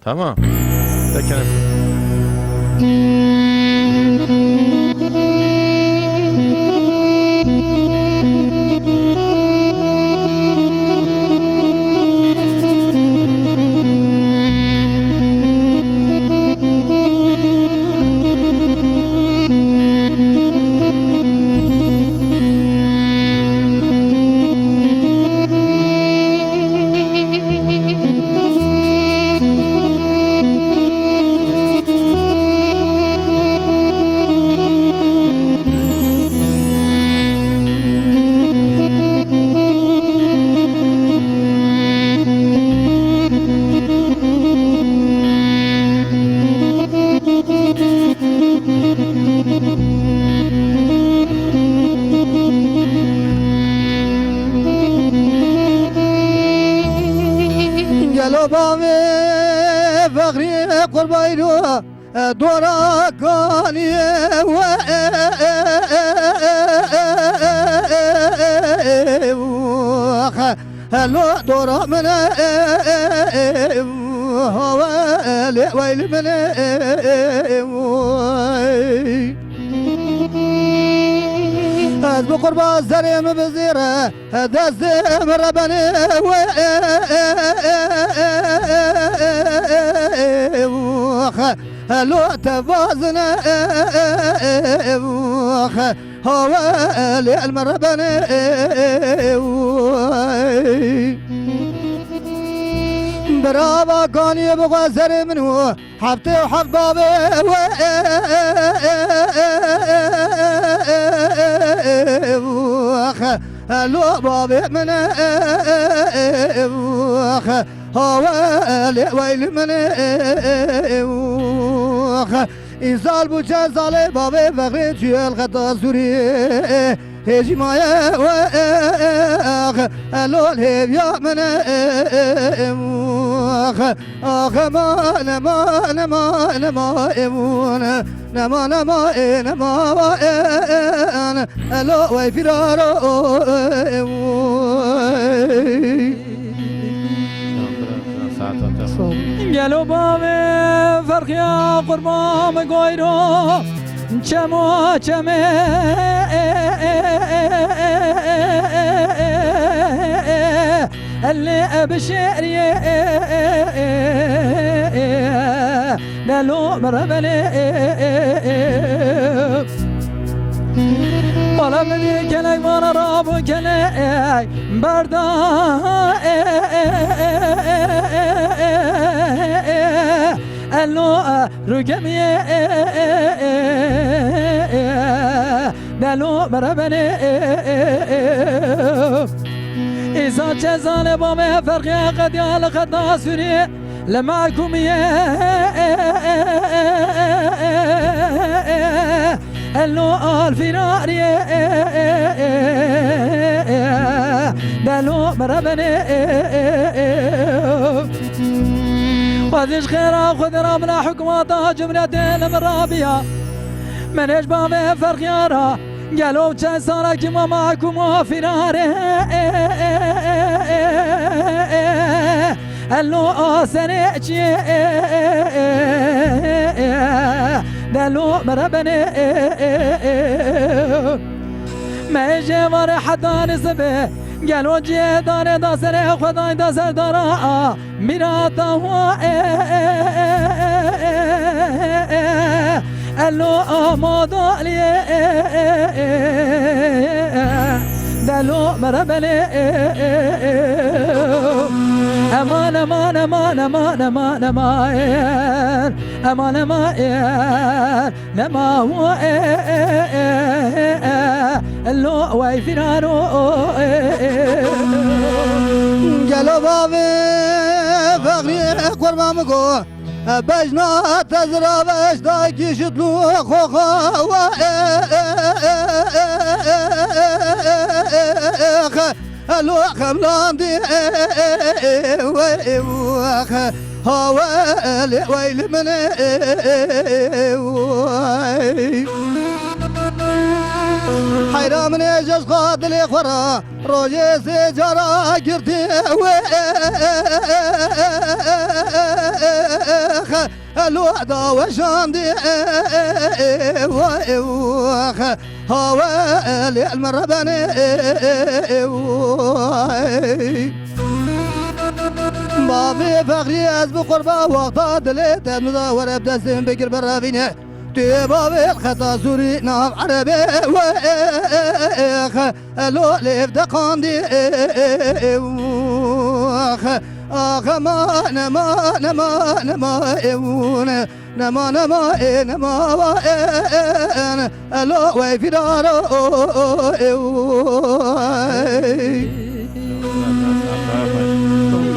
tamam Bekerim گلو بابا فخری قربانی رو دورا کانی و هلو دورا من ويل من از بقربا زریم بزیره دست مربنه هلو توازنه هوالي المربنه برابا كاني بغى زر منه حبتي وحب بابي لو بابي من هوالي ويل من إنسان بوجه زال بابي فقري تيال خطا سوري هجي مايا واخ الول هيب يا من اموخ اخ ما نما نما نما امون نما نما نما وان الو وي فرارو گلو بامه فرقیا قربام گویرو چمو چمه اللي بشعري دلو مربلي ولا مني كلاي وانا راب كلاي بردا اللو رقمي دلو مربلي إذا جزال بامه فرقي قد يالقد سوري لمعكم اللو الفراري دلو مربني وذيش خيرا خذرا من حكمات جملة المرابية من اجبامه فرقيارا قالوا جسارة كما معكم فراري اللو سنيجي دلو مربني ما يجي ورا حدا نسبه قالوا جي دار داسر خداي داسر دارا ميراتا هو اللو مودولي دلو مربني امان امان امان امان امان امان امان امان لما هو اللو ويفرارو قالوا بابي فقري قربان مقو بجنا تزرع بجداكي شطلو خوخا الو خملان دي ويوخ هوالي ويل من حيرا من اجاز قادلي خورا روجي سجارة كرتي ويخ الوعدة وشاندي ويوخ هوالي المرباني بابي فقري از بقربا وقتا دليت مزاور بدسم بكر برافينه تي بابي الخطا سوري ناف عربي ويخ الو ليف دقاندي ويخ آخ ما نما نما نما ايون نما نما نما وين الو وي فدارو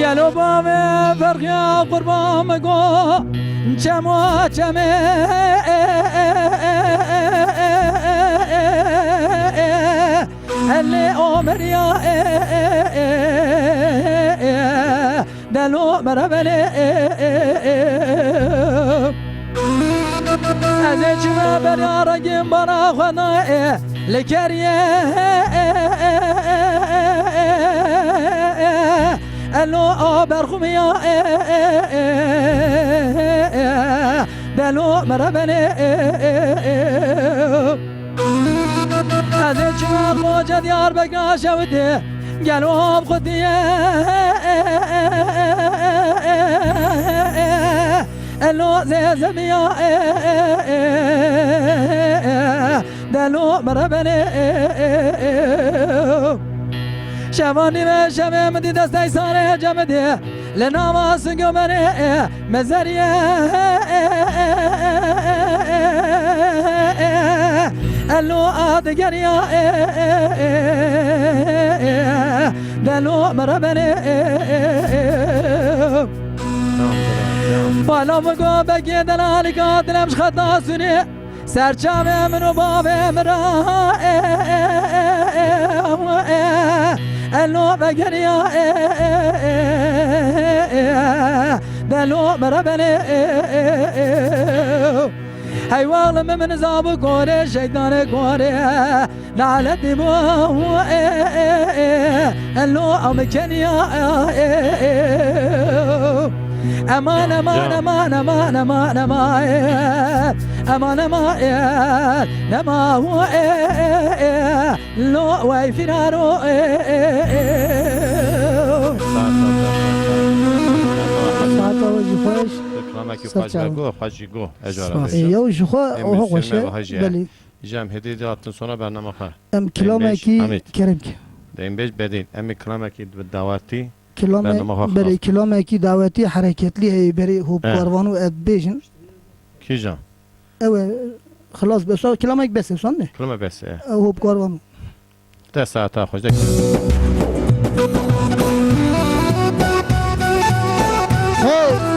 قالوا بامي فرقيا قربان مقو جمو جمي اللي عمريا دلو مربلي ازيج ما برا رقم برا خناي لكريه اللو برخميا دلو مربني ازيج ما موجة ديار بقى شودي قالوا بخدي اللو زميا دلو مربني شواني ما شوي مدي دستي ساري جمدي لنا ما سقمني مزرية اللو أدقريا دلو مربني بالا مگو بگی دلالی که دلمش خدا سونی سرچم منو باب مرا الو بگریا دلو مرا بله حیوان من زاب گوره شیطان گوره لعنت بو الو امکنیا امان امان امان امان امان امان امان امان نما هو لو واي فينارو ساعتا وجه خوش کلامکی خوش بگو خوشی گو اجاره یا وجه خو او خوشه بلی جام هدیه دادن sonra برنامه خواهد ام کلامکی کرم که دیم بیش بدین امی کلامکی دعوتی بلی کلامکی دعوتی حرکتلی هی بری هوب کاروانو اب بیشن کی جام او خلاص بس کلامک بس سنه کلام بسه هوب کاروانو ده ساعت خوش دک hey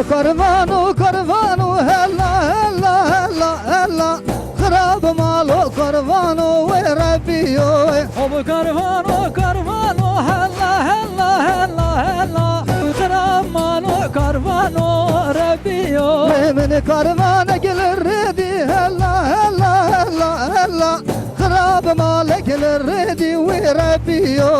كرفانو كرفانو هلا هلا هلا هلا خراب مالو كرفانو وربيو ابو كرفانو كرفانو هلا هلا هلا هلا خراب مالو كرفانو ربيو من كرفانك الردي هلا هلا هلا هلا خراب مالك الردي وربيو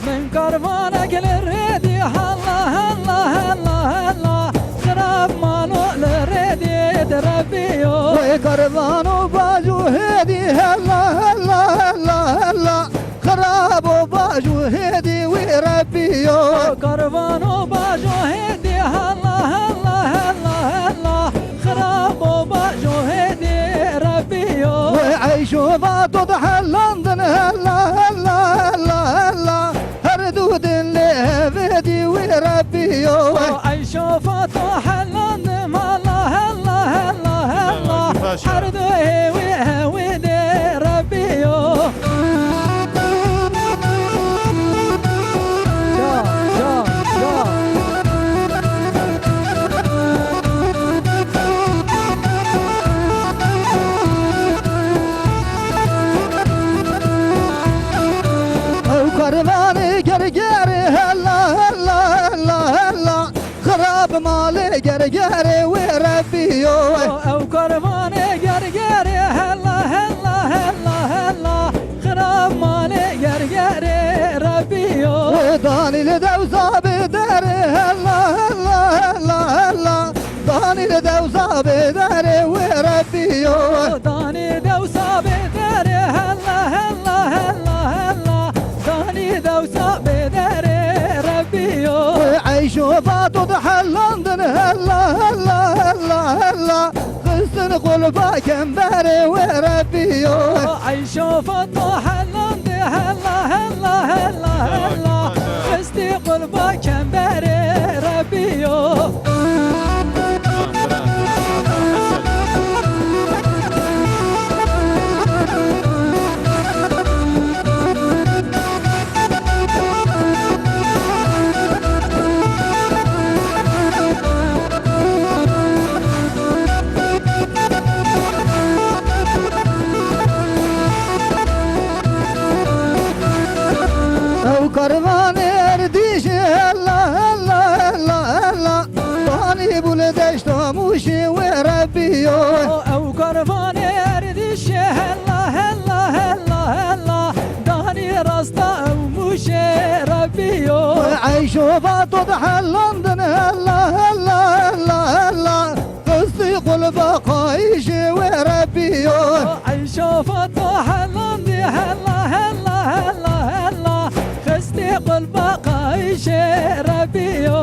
من كرفانك الردي هلا هلا هلا هلا خراب مالو لردي دربيو كرفانو باجو هدي هلا هلا هلا هلا خراب باجو هدي وربيو كرفانو باجو هدي هلا هلا هلا هلا خراب باجو هدي ربيو وعيشو باطد حلندن هلا هلا هلا هلا هردود اللي هفدي وربيو عيشو فاتو حلند مالا هلا هلا هلا حردو هوي هوي دي ربيو كرفاني قرقاري هلا هلا هلا هلا خراب مالي قرقاري وربيو او كرفاني قرقاري هلا هلا هلا هلا خراب مالي قرقاري ربيو وداني لدوزة بداري هلا هلا هلا هلا داني لدوزة بداري وربيو داني دوسة بداري هلا هلا هلا هلا داني دوسة بداري ربيو وعيشو باطد حلندن هلا هلا هلا هلا خسن قلبا كمباري وربيو عيشو فطو حلندي هلا هلا هلا هلا خستي قلبا كمباري ربيو كرفاني ارديش هلا هلا هلا هلا طاني بولدشتو موشي وربيو او كرفاني اردش هلا هلا هلا هلا داني راستا او موشي ربيو عيشو باطد حلندن هلا هلا هلا هلا قصي قلبا قايشي وربيو عيشو فطو حلندي هلا هلا هلا هلا خستي قلبا قايشي ربيو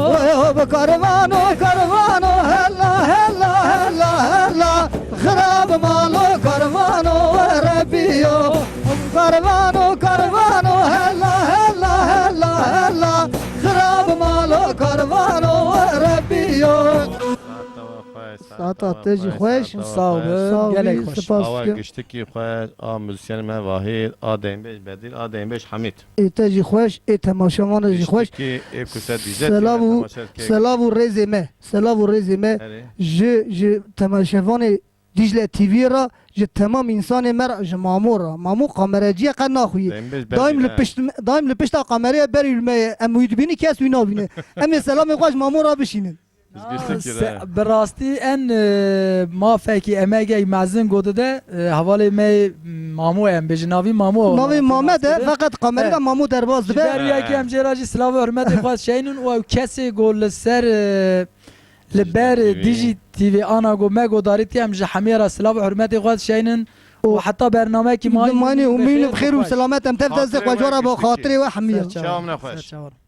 بكرفانو كرفانو هلا هلا هلا هلا خراب مالو كرفانو وربيو كرفانو كرفانو هلا هلا هلا هلا خراب مالو كرفانو وربيو هاتا تجی خوش Sağ ol. Gelek hoş. سپاس آوا که گشتکی خوش آ موزیسین ما واحد آ دیم بیش بدیل آ دیم بیش حمید ای تجی خوش ای تماشاوان جی خوش گشتکی اکوسه دیزت سلاو و رزمه سلاو و رزمه ج تماشاوان دیجله تیوی را ج تمام انسان مر ج مامورا مامو قمرجی قد ناخوی دایم لپشت قمره بری المه ام ویدبینی کس وی نابینه ام سلام خوش مامورا بشینن براستی en mafeki emege mazin godu de havale me mamu em bejnavi mamu ناوی محمد فقط قمره و مامو درباز Ber به ya ki em jeraji slav hürmet xwaz şeynun o kesi gol ser li ber diji TV ana go me godariti em ji hamira slav hürmet xwaz şeynun و حتی برنامه که ما مانی امین بخیر و سلامت ام تفدز قجارا با خاطر و حمیه شام نخوش Sağ ol.